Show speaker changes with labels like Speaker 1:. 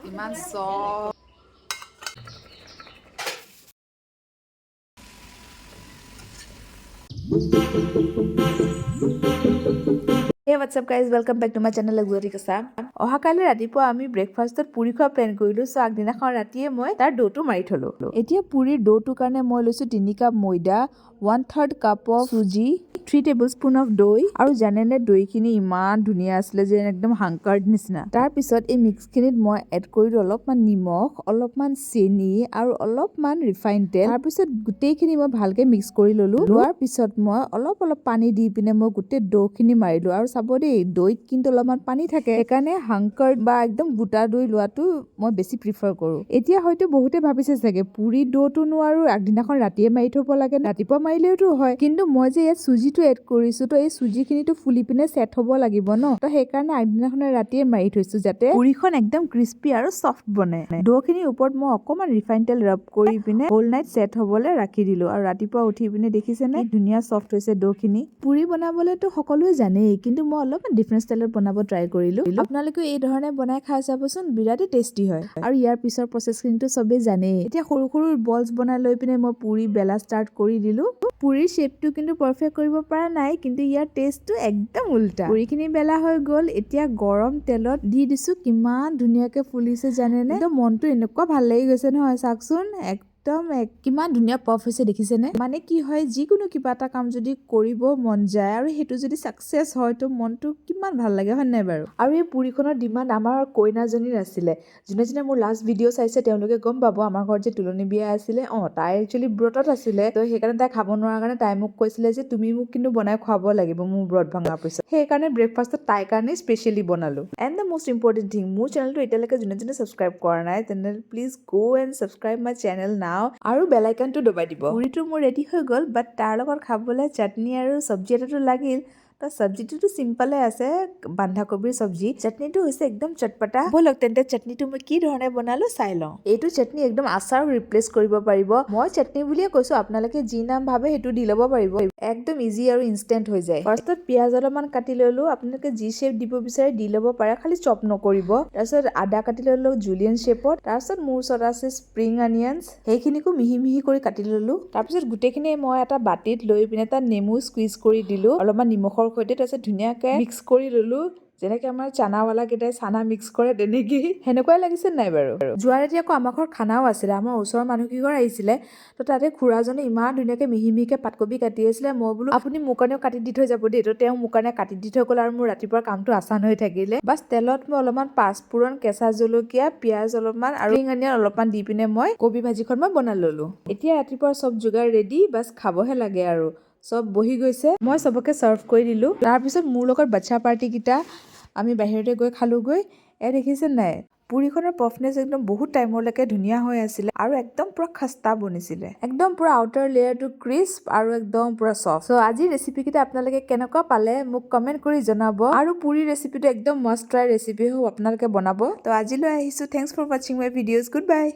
Speaker 1: ইমান soft Hey, what's up guys? Welcome back to my channel Exotic Assam. অহাকালি ৰাতিপুৱা আমি ব্ৰেকফাষ্টত পুৰি খোৱা প্লেন কৰিলো সো আগদিনাখন ৰাতিয়ে মই তাৰ ডোটো মাৰি থলো এতিয়া পুৰিৰ ডোটোৰ কাৰণে মই লৈছো 3 কাপ ময়দা 1/3 কাপ অফ সুজি 3 টেবুলস্পুন অফ দৈ আৰু জানেনে দৈখিনি ইমান ধুনীয়া আছিল যে একদম হাংকাৰ্ড নিচিনা তাৰ পিছত এই মিক্সখিনিত মই এড কৰিলো অলপমান নিমখ অলপমান চেনি আৰু অলপমান ৰিফাইন তেল তাৰ পিছত গোটেইখিনি মই ভালকে মিক্স কৰি ললো লোৱাৰ পিছত মই অলপ পানী দি পিনে মই গোটেই ডোখিনি মাৰিলো আৰু চাবদে দৈত কিন্তু অলপমান পানী থাকে একানে হাংকাৰ্ড বা একদম গোটা দৈ লোৱাটো মই বেছি প্ৰিফাৰ কৰো এতিয়া হয়তো বহুতে ভাবিছে চাগে পুৰি ডোটো নোৱাৰো আগদিনাখন ৰাতিয়ে মাৰি থব লাগে ৰাতিপুৱা মাৰিলেওটো হয় কিন্তু মই যে ইয়াত সুজিটো এড কৰিছো তো এই সুজিখিনিটো ফুলি পিনে সেট হ'ব লাগিব ন তো সেইকাৰণে আগদিনাখন ৰাতিয়ে মাৰি থৈছো যাতে পুৰিখন একদম ক্ৰিস্পি আৰু সফট বনে ডোখিনিৰ ওপৰত মই অকমান ৰিফাইন তেল ৰাব কৰি পিনে হোল নাইট সেট হ'বলে ৰাখি দিলো আৰু ৰাতিপুৱা উঠি পিনে দেখিছে নে ধুনীয়া সফট হৈছে ডোখিনি পুৰি বনাবলেতো সকলোৱে জানেই কিন্তু মই অলপমান ডিফাৰেন্ট ষ্টাইলত বনাব ট্ৰাই কৰিলো আপোনালোকে এই ধৰণে বনাই খাই চাবচোন বিৰাটে টেষ্টি হয় আৰু ইয়াৰ পিছৰ প্ৰসেসখিনিটো সবে জানেই এতিয়া সৰু সৰু বলছ বনাই লৈ পিনে মই পুৰি বেলা ষ্টাৰ্ট কৰি দিলো পুৰিৰ শেপটো কিন্তু পাৰফেক্ট কৰিব পৰা নাই কিন্তু ইয়াৰ টেষ্টটো একদম উল্টা পুৰিখিনি বেলা হৈ গল এতিয়া গৰম তেলত দি দিছো কিমান ধুনীয়াকে ফুলিছে জানেনে একদম মনটো এনেকুৱা ভাল লাগি গৈছে নহয় চাকচোন একদম কিমান ধুনীয়া পফ হৈছে দেখিছেনে মানে কি হয় যিকোনো কিবা এটা কাম যদি কৰিব মন যায় আৰু হেতু যদি সাকসেস হয় তো মনটো কিমান ভাল লাগে হয় নাই বাৰু আৰু এই পুৰিখনৰ ডিমান্ড আমাৰ কইনাজনীৰ আছিলে যোনে মোৰ লাষ্ট ভিডিও চাইছে তেওঁলোকে গম পাব আমাৰ ঘৰত যে তুলনি বিয়া আছিলে তাই একচুয়ালি ব্ৰতত আছিলে তো সেইকাৰণে তাই খাব নোৱাৰা কাৰণে তাই মোক কৈছিলে যে তুমি মোক কিন্তু বনাই খুৱাব লাগিব মোৰ ব্ৰত ভাঙাৰ পিছত সেইকাৰণে ব্ৰেকফাষ্টত তাই কাৰণে স্পেশালি বনালো and the most important thing মোৰ চেনেলটো এতিয়ালৈকে যোনে সাবস্ক্ৰাইব কৰা নাই তেনে please go and subscribe my channel নাও আৰু বেল আইকনটো দবাই দিব পুৰিটো মোৰ ৰেডি হৈ গল বাট তাৰ লগত খাবলৈ চাটনি আৰু সবজি এটাটো লাগিল তো সবজিটো সিম্পলে আছে বন্ধাকবিৰ সবজি চাটনিটো হৈছে একদম চটপটা বলক তেন্তে চাটনিটো মই কি ধৰণে বনালো চাই লওঁ এইটো চাটনি একদম আচাৰ ৰিপ্লেস কৰিব পাৰিব মই চাটনি বুলিয়ে কৈছো আপোনালোকে যি নাম ভাবে হেতু দি ল'ব পাৰিব একদম ইজি আৰু ইনষ্টেন্ট হৈ যায় ফাৰ্ষ্টত পিয়াজ অলপমান কাটি ললো আপোনালোকে যি শেপ দিব বিচাৰে দি ল'ব পাৰে খালি চপ নকৰিব তাৰপিছত আদা কাটি ললো জুলিয়ান শেপত তাৰপিছত মোৰ ওচৰত আছে স্প্ৰিং অনিয়নছ সেইখিনিকো মিহি মিহি কৰি কাটি ললো তাৰপিছত গোটেইখিনি মই এটা বাটিত লৈ পিনে তাত নেমু স্কুইজ কৰি দিলো অলপমান নিমখৰ সৈতে তাৰপিছত ধুনীয়াকে মিক্স কৰি ললো যেনেকে আমাৰ চানাৱালা কেইটাই চানা মিক্স কৰে তেনেকে হেনেকুৱাই লাগিছে নাই বাৰু যোৱা ৰাতি আকৌ আমাৰ ঘৰ খানাও আছিলে আমাৰ ওচৰৰ মানুহ কি ঘৰ আহিছিলে তো তাতে খুৰাজনে ইমান ধুনীয়াকে মিহি মিহিকে পাতকবি কাটি আছিলে মই বোলো আপুনি মোৰ কাৰণেও কাটি দি থৈ যাব দেই তো তেওঁ মোৰ কাৰণে কাটি দি থৈ গ'ল আৰু মোৰ ৰাতিপুৱাৰ কামটো আসান হৈ থাকিলে বাস তেলত মই অলপমান পাঁচফোৰণ কেঁচা জলকীয়া পিয়াজ অলপমান আৰু অনিয়ন অলপমান দি পিনে মই কবি ভাজিখন মই বনাই ললো এতিয়া ৰাতিপুৱাৰ সব যোগাৰ ৰেডি বাস খাবহে লাগে আৰু সব বহি গৈছে মই সবকে সাৰ্ভ কৰি দিলো তাৰ পিছত মোৰ লগত বাচ্চা পাৰ্টি কিটা আমি বাহিৰতে গৈ খালোগৈ দেখিছে নাই পুৰিখনৰ পফনেস একদম বহুত টাইমলৈকে ধুনীয়া হৈ আছিল আৰু একদম পুৰা খস্তা বনিছিলে একদম পুৰা আউটাৰ লেয়াৰটো ক্ৰিস্প আৰু একদম পুৰা সফট সো আজি ৰেচিপি কিটা আপোনালোকে কেনেকুৱা পালে মোক কমেন্ট কৰি জনাব আৰু পুৰি ৰেচিপিটো একদম মাষ্ট ট্ৰাই ৰেচিপি হয় আপোনালোকে বনাব তো আজিলৈ আহিছো thanks for watching my videos good bye